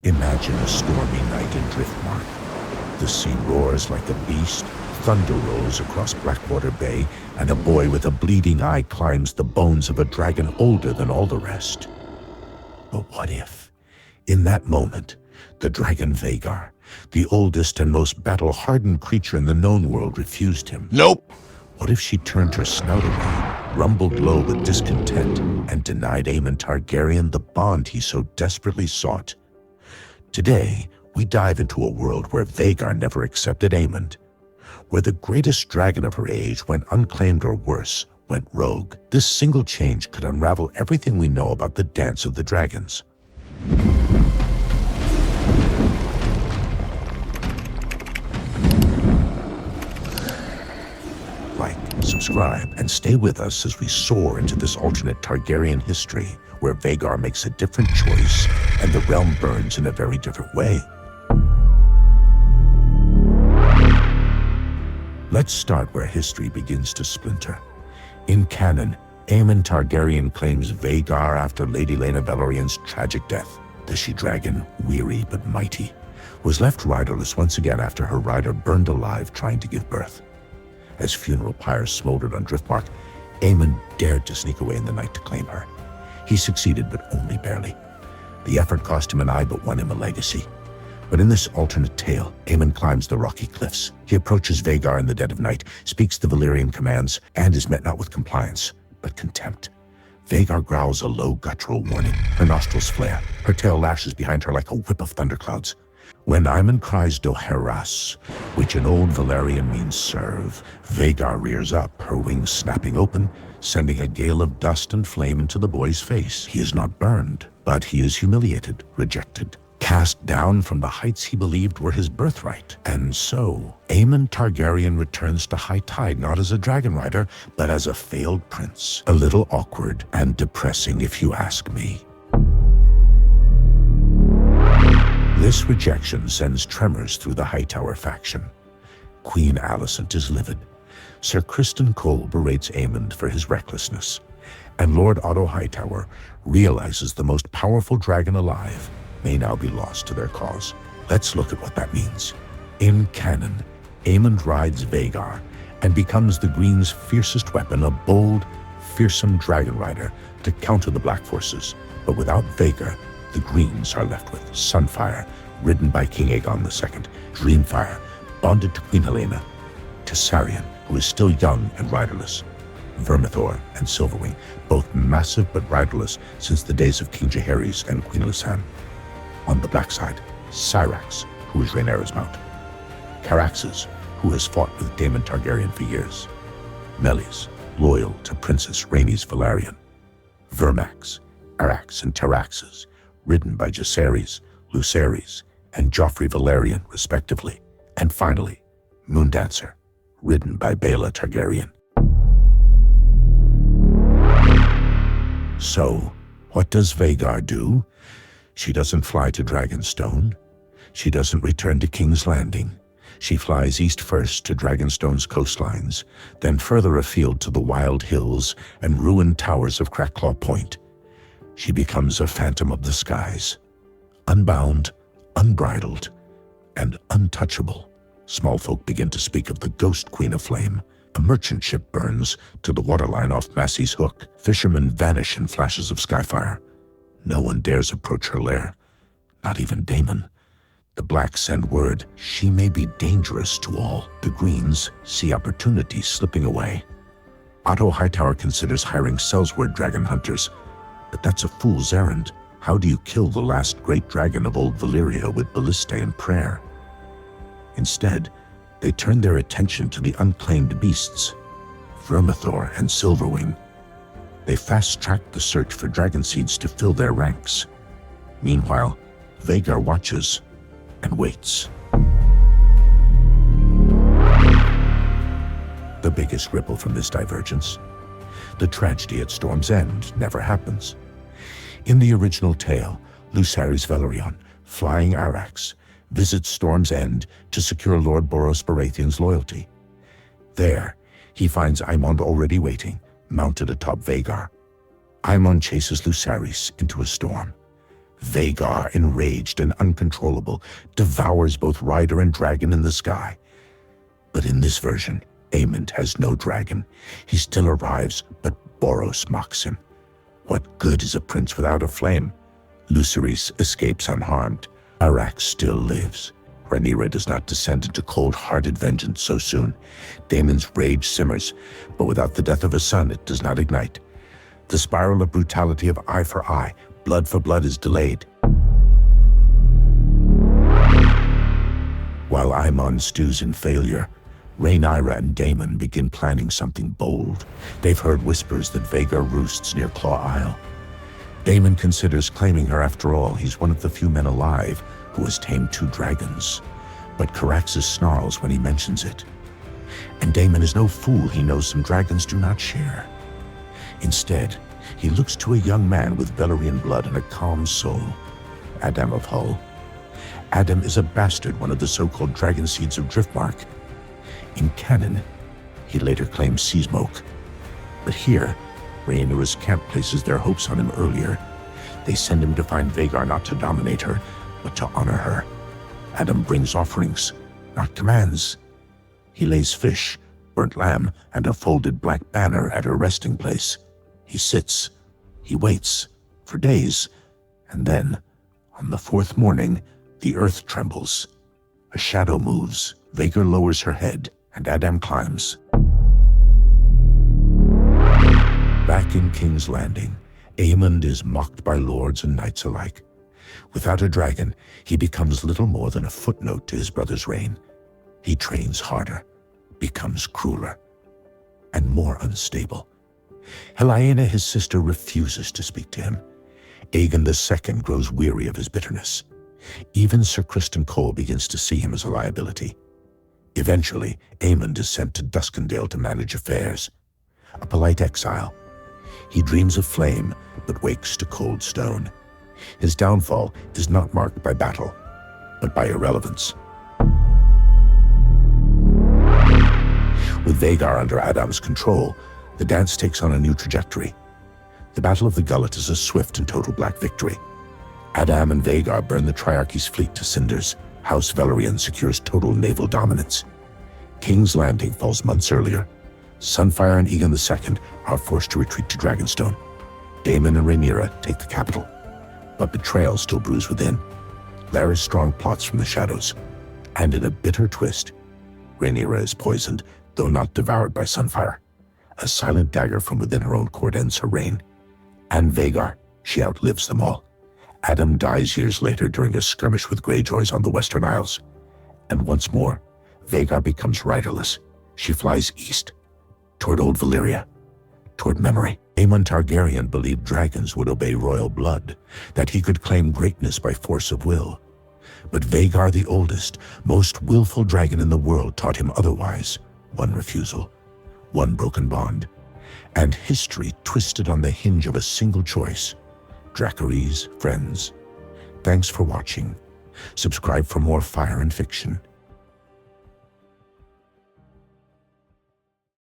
Imagine a stormy night in Driftmark. The sea roars like a beast, thunder rolls across Blackwater Bay, and a boy with a bleeding eye climbs the bones of a dragon older than all the rest. But what if, in that moment, the dragon Vhagar, the oldest and most battle-hardened creature in the known world, refused him? Nope. What if she turned her snout away, rumbled low with discontent, and denied Aemond Targaryen the bond he so desperately sought? Today, we dive into a world where Vhagar never accepted Aemond, where the greatest dragon of her age went unclaimed or worse, went rogue. This single change could unravel everything we know about the Dance of the Dragons. Like, subscribe, and stay with us as we soar into this alternate Targaryen history, where Vhagar makes a different choice and the realm burns in a very different way. Let's start where history begins to splinter. In canon, Aemond Targaryen claims Vhagar after Lady Laena Velarion's tragic death. The she-dragon, weary but mighty, was left riderless once again after her rider burned alive trying to give birth. As funeral pyres smoldered on Driftmark, Aemond dared to sneak away in the night to claim her. He succeeded, but only barely. The effort cost him an eye, but won him a legacy. But in this alternate tale, Aemond climbs the rocky cliffs. He approaches Vhagar in the dead of night, speaks the Valyrian commands, and is met not with compliance, but contempt. Vhagar growls a low guttural warning. Her nostrils flare. Her tail lashes behind her like a whip of thunderclouds. When Aemond cries Doheras, which in old Valyrian means serve, Vhagar rears up, her wings snapping open, sending a gale of dust and flame into the boy's face. He is not burned, but he is humiliated, rejected, cast down from the heights he believed were his birthright. And so, Aemond Targaryen returns to high tide not as a dragon rider, but as a failed prince. A little awkward and depressing, if you ask me. This rejection sends tremors through the Hightower faction. Queen Alicent is livid. Sir Criston Cole berates Aemond for his recklessness. And Lord Otto Hightower realizes the most powerful dragon alive may now be lost to their cause. Let's look at what that means. In canon, Aemond rides Vhagar and becomes the Green's fiercest weapon, a bold, fearsome dragon rider to counter the Black forces. But without Vhagar, the Greens are left with Sunfire, ridden by King Aegon II, Dreamfire, bonded to Queen Helena, Tessarion, who is still young and riderless, Vermithor and Silverwing, both massive but riderless since the days of King Jaehaerys and Queen Lysanne. On the black side, Syrax, who is Rhaenyra's mount, Caraxes, who has fought with Daemon Targaryen for years, Melies, loyal to Princess Rhaenys Velaryon, Vermax, Arax, and Taraxes, ridden by Jacaerys, Lucerys, and Joffrey Valerian, respectively. And finally, Moondancer, ridden by Baela Targaryen. So, what does Vhagar do? She doesn't fly to Dragonstone. She doesn't return to King's Landing. She flies east first to Dragonstone's coastlines, then further afield to the wild hills and ruined towers of Crackclaw Point. She becomes a phantom of the skies, unbound, unbridled, and untouchable. Small folk begin to speak of the Ghost Queen of Flame. A merchant ship burns to the waterline off Massey's Hook. Fishermen vanish in flashes of skyfire. No one dares approach her lair, not even Daemon. The Blacks send word she may be dangerous to all. The Greens see opportunity slipping away. Otto Hightower considers hiring Sellsword dragon hunters, but that's a fool's errand. How do you kill the last great dragon of old Valyria with ballista and prayer? Instead, they turn their attention to the unclaimed beasts, Vermithor and Silverwing. They fast-track the search for dragon seeds to fill their ranks. Meanwhile, Vhagar watches and waits. The biggest ripple from this divergence: the tragedy at Storm's End never happens. In the original tale, Lucerys Velaryon, flying Arax, visits Storm's End to secure Lord Boros Baratheon's loyalty. There, he finds Aemond already waiting, mounted atop Vhagar. Aemond chases Lucerys into a storm. Vhagar, enraged and uncontrollable, devours both rider and dragon in the sky. But in this version, Aemond has no dragon. He still arrives, but Boros mocks him. What good is a prince without a flame? Lucerys escapes unharmed. Arrax still lives. Rhaenyra does not descend into cold-hearted vengeance so soon. Daemon's rage simmers, but without the death of a son, it does not ignite. The spiral of brutality of eye for eye, blood for blood is delayed. While Aemond stews in failure, Rhaenyra and Daemon begin planning something bold. They've heard whispers that Vhagar roosts near Claw Isle. Daemon considers claiming her after all. He's one of the few men alive who has tamed 2 dragons. But Caraxes snarls when he mentions it. And Daemon is no fool. He knows some dragons do not share. Instead, he looks to a young man with Valyrian blood and a calm soul, Adam of Hull. Adam is a bastard, one of the so-called dragon seeds of Driftmark. In canon, he later claims Seasmoke. But here, Rhaenyra's camp places their hopes on him earlier. They send him to find Vhagar, not to dominate her, but to honor her. Adam brings offerings, not commands. He lays fish, burnt lamb, and a folded black banner at her resting place. He sits, he waits, for days, and then, on the 4th morning, the earth trembles. A shadow moves, Vhagar lowers her head, and Adam climbs. Back in King's Landing, Aemond is mocked by lords and knights alike. Without a dragon, he becomes little more than a footnote to his brother's reign. He trains harder, becomes crueler, and more unstable. Helaena, his sister, refuses to speak to him. Aegon II grows weary of his bitterness. Even Sir Criston Cole begins to see him as a liability. Eventually, Aemond is sent to Duskendale to manage affairs. A polite exile. He dreams of flame, but wakes to cold stone. His downfall is not marked by battle, but by irrelevance. With Vhagar under Adam's control, the dance takes on a new trajectory. The Battle of the Gullet is a swift and total black victory. Adam and Vhagar burn the Triarchy's fleet to cinders. House Valyrian secures total naval dominance. King's Landing falls months earlier. Sunfire and Aegon II are forced to retreat to Dragonstone. Daemon and Rhaenyra take the capital. But betrayal still brews within. Larys Strong plots from the shadows. And in a bitter twist, Rhaenyra is poisoned, though not devoured by Sunfire. A silent dagger from within her own court ends her reign. And Vhagar, she outlives them all. Adam dies years later during a skirmish with Greyjoys on the Western Isles. And once more, Vhagar becomes riderless. She flies east, toward old Valyria, toward memory. Aemond Targaryen believed dragons would obey royal blood, that he could claim greatness by force of will. But Vhagar, the oldest, most willful dragon in the world, taught him otherwise. One refusal, one broken bond, and history twisted on the hinge of a single choice. Dracarys, friends. Thanks for watching. Subscribe for more fire and fiction.